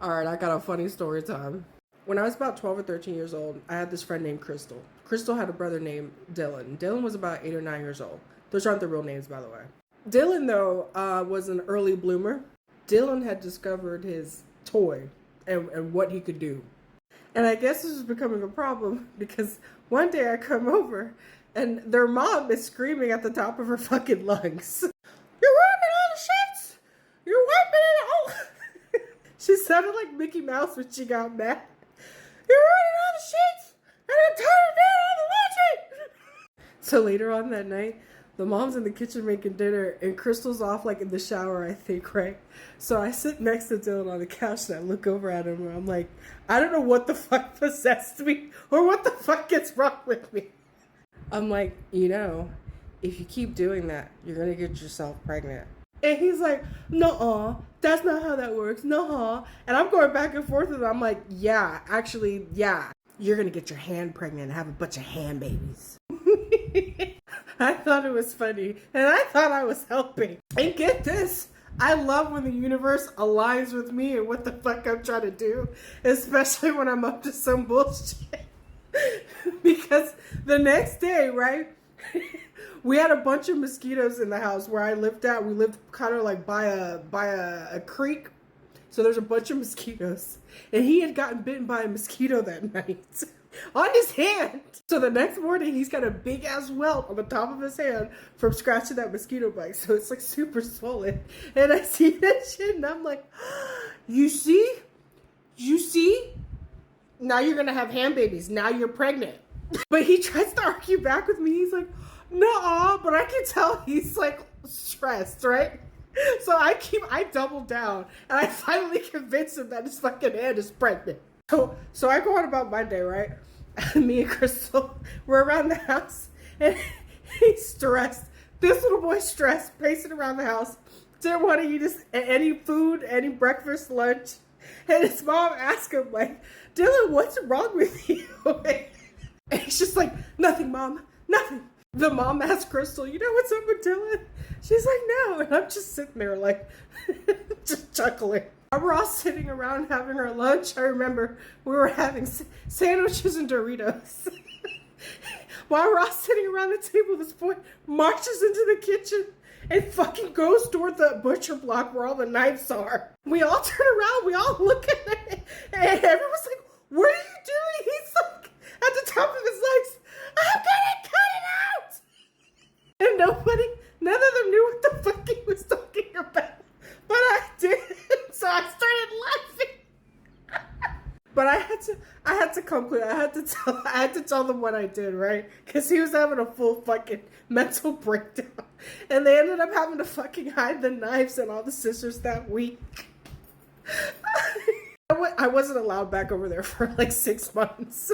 All right, I got a funny story time. When I was about 12 or 13 years old, I had this friend named Crystal. Crystal had a brother named Dylan. Dylan was about 8 or 9 years old. Those aren't the real names, by the way. Dylan, though, was an early bloomer. Dylan had discovered his toy and what he could do. And I guess this was becoming a problem because one day I come over and their mom is screaming at the top of her fucking lungs. You're ruining all the shits! You're wiping it all! She sounded like Mickey Mouse when she got mad. You're ruining all the sheets, and I'm tired of doing all the laundry. So later on that night, the mom's in the kitchen making dinner, and Crystal's off like in the shower, I think, right? So I sit next to Dylan on the couch, and I look over at him, and I'm like, I don't know what the fuck possessed me, or what the fuck gets wrong with me. I'm like, if you keep doing that, you're gonna get yourself pregnant. And he's like, nuh-uh, that's not how that works, nuh-uh. And I'm going back and forth with him. I'm like, yeah, actually, yeah. You're going to get your hand pregnant and have a bunch of hand babies. I thought it was funny. And I thought I was helping. And get this. I love when the universe aligns with me and what the fuck I'm trying to do. Especially when I'm up to some bullshit. Because the next day, right? We had a bunch of mosquitoes in the house where I lived at. We lived kind of like by a creek. So there's a bunch of mosquitoes. And he had gotten bitten by a mosquito that night on his hand. So the next morning he's got a big ass welt on the top of his hand from scratching that mosquito bite. So it's like super swollen. And I see that shit and I'm like, you see? Now you're going to have hand babies. Now you're pregnant. But he tries to argue back with me. He's like, nuh-uh, but I can tell he's like stressed, right? So I double down and I finally convince him that his fucking hand is pregnant. So I go on about Monday, right? Me and Crystal, we're around the house and he's stressed. This little boy's stressed, pacing around the house. Didn't want to eat any food, any breakfast, lunch. And his mom asked him like, Dylan, what's wrong with you? And he's just like, nothing, Mom, nothing. The mom asked Crystal, you know what's up with Dylan? She's like, no. And I'm just sitting there like, just chuckling. We're all sitting around having our lunch. I remember we were having sandwiches and Doritos. While we're all sitting around the table, this boy marches into the kitchen and fucking goes toward the butcher block where all the knives are. We all turn around, we all look at it, and everyone's like, what are you doing? He's like at the top of his legs. I'm gonna cut it out! And none of them knew what the fuck he was talking about. But I did, so I started laughing. But I had to come clear. I had to tell them what I did, right? Because he was having a full fucking mental breakdown. And they ended up having to fucking hide the knives and all the scissors that week. I wasn't allowed back over there for like 6 months.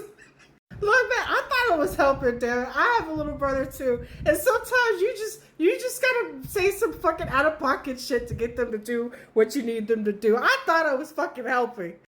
Look, man, I thought I was helping, damn. I have a little brother too, and sometimes you just gotta say some fucking out of pocket shit to get them to do what you need them to do. I thought I was fucking helping.